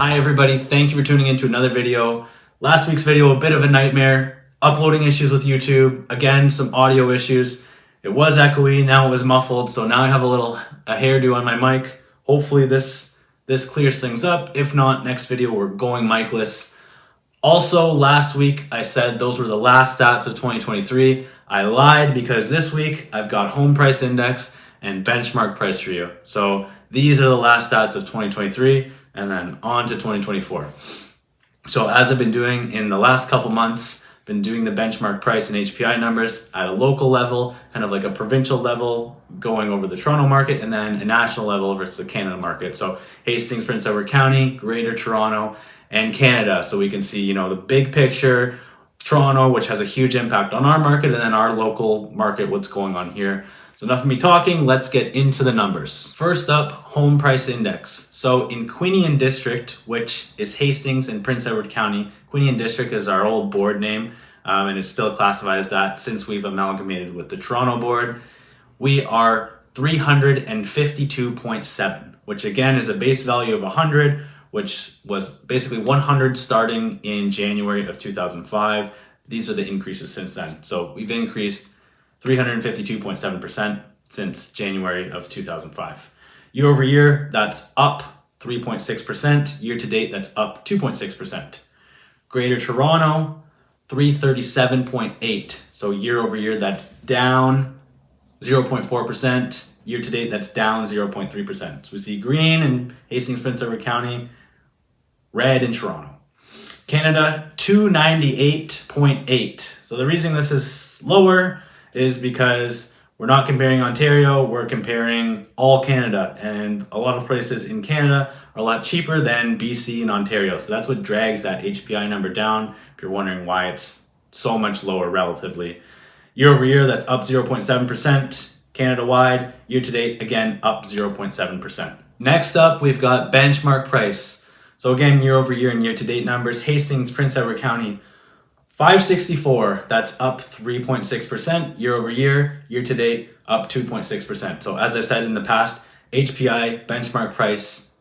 Hi everybody, thank you for tuning in to another video. Last week's video, a bit of a nightmare. Uploading issues with YouTube. Again, some audio issues. It was echoey, now it was muffled, so now I have a hairdo on my mic. Hopefully this clears things up. If not, next video we're going micless. Also, last week I said those were the last stats of 2023. I lied because this week I've got home price index and benchmark price for you. So these are the last stats of 2023 and then on to 2024. So as I've been doing in the last couple months, been doing the benchmark price and HPI numbers at a local level, kind of like a provincial level going over the Toronto market, and then a national level versus the Canada market. So Hastings, Prince Edward County, Greater Toronto, and Canada. So we can see, the big picture, Toronto, which has a huge impact on our market, and then our local market, what's going on here. So enough of me talking, let's get into the numbers. First up, home price index. So in Quinte District, which is Hastings and Prince Edward County, Quinte District is our old board name, and it's still classified as that since we've amalgamated with the Toronto board. We are 352.7, which again is a base value of 100, which was basically 100 starting in January of 2005. These are the increases since then. So we've increased 352.7% since January of 2005. Year over year, that's up 3.6%. Year to date, that's up 2.6%. Greater Toronto, 337.8. So year over year, that's down 0.4%. Year to date, that's down 0.3%. So we see green in Hastings, Prince Edward County, red in Toronto. Canada, 298.8. So the reason this is lower is because we're not comparing Ontario, we're comparing all Canada. And a lot of prices in Canada are a lot cheaper than BC and Ontario. So that's what drags that HPI number down, if you're wondering why it's so much lower relatively. Year over year, that's up 0.7%. Canada-wide, year to date, again, up 0.7%. Next up, we've got benchmark price. So again, year over year and year to date numbers, Hastings, Prince Edward County, 564, that's up 3.6% year over year to date, up 2.6%. So as I said in the past, HPI, benchmark price,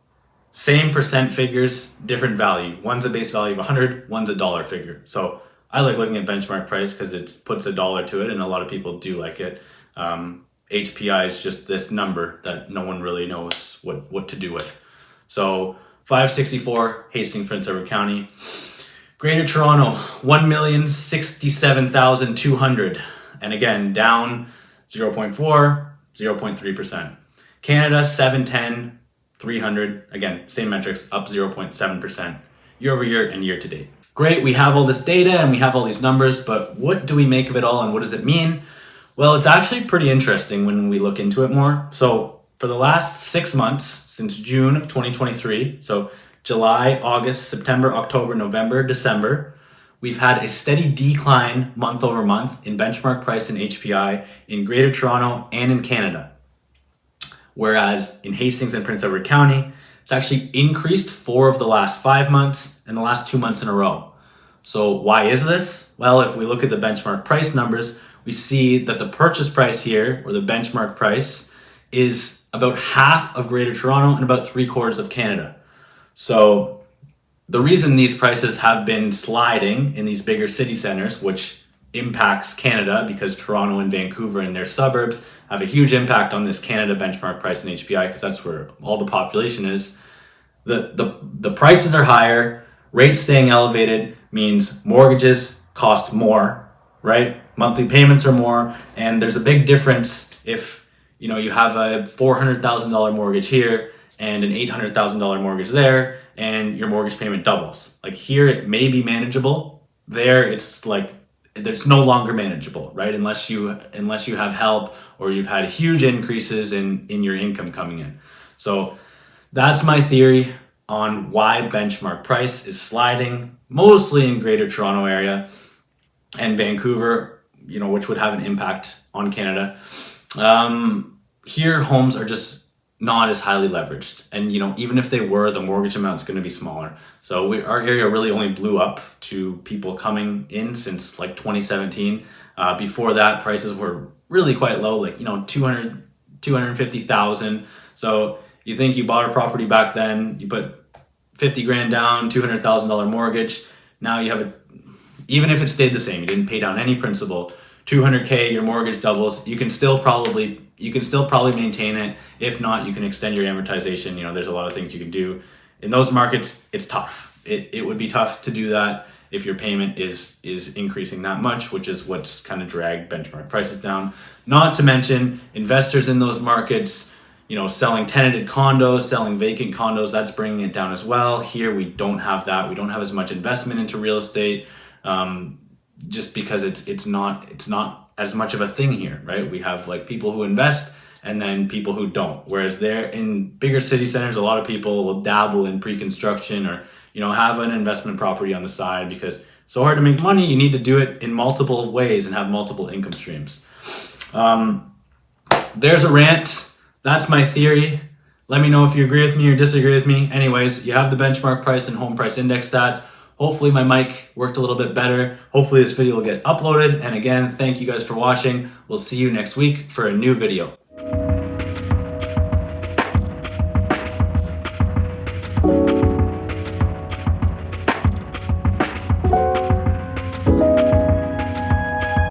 same percent figures, different value. One's a base value of 100, one's a dollar figure. So I like looking at benchmark price because it puts a dollar to it and a lot of people do like it. HPI is just this number that no one really knows what to do with. So 564, Hastings, Prince Edward County. Greater Toronto, 1,067,200. And again, down 0.4, 0.3%. Canada, 710, 300. Again, same metrics, up 0.7% year over year and year to date. Great, we have all this data and we have all these numbers, but what do we make of it all and what does it mean? Well, it's actually pretty interesting when we look into it more. So for the last 6 months, since June of 2023, so July, August, September, October, November, December, we've had a steady decline month over month in benchmark price and HPI in Greater Toronto and in Canada. Whereas in Hastings and Prince Edward County, it's actually increased 4 of the last 5 months and the last 2 months in a row. So why is this? Well, if we look at the benchmark price numbers, we see that the purchase price here, or the benchmark price, is about half of Greater Toronto and about 3/4 of Canada. So the reason these prices have been sliding in these bigger city centers, which impacts Canada because Toronto and Vancouver and their suburbs have a huge impact on this Canada benchmark price and HPI because that's where all the population is. The prices are higher, rates staying elevated means mortgages cost more, right? Monthly payments are more, and there's a big difference if you have a $400,000 mortgage here and an $800,000 mortgage there, and your mortgage payment doubles. Like here, it may be manageable. There, it's no longer manageable, right? Unless you have help or you've had huge increases in your income coming in. So that's my theory on why benchmark price is sliding, mostly in Greater Toronto area and Vancouver, which would have an impact on Canada. Here, homes are just not as highly leveraged, and even if they were, the mortgage amount is going to be smaller. So our area really only blew up to people coming in since 2017. Before that, prices were really quite low, 250,000. So you think you bought a property back then, you put 50 grand down, $200,000 mortgage. Now you have even if it stayed the same, you didn't pay down any principal, 200K, your mortgage doubles, you can still probably maintain it. If not, you can extend your amortization. There's a lot of things you can do. In those markets, it's tough. It would be tough to do that if your payment is increasing that much, which is what's kind of dragged benchmark prices down. Not to mention investors in those markets, selling tenanted condos, selling vacant condos, that's bringing it down as well. Here we don't have that. We don't have as much investment into real estate, just because it's not as much of a thing here, right? We have like people who invest and then people who don't. Whereas there in bigger city centers, a lot of people will dabble in pre-construction or have an investment property on the side, because it's so hard to make money. You need to do it in multiple ways and have multiple income streams. There's a rant. That's my theory. Let me know if you agree with me or disagree with me. Anyways, you have the benchmark price and home price index stats. Hopefully my mic worked a little bit better. Hopefully this video will get uploaded. And again, thank you guys for watching. We'll see you next week for a new video.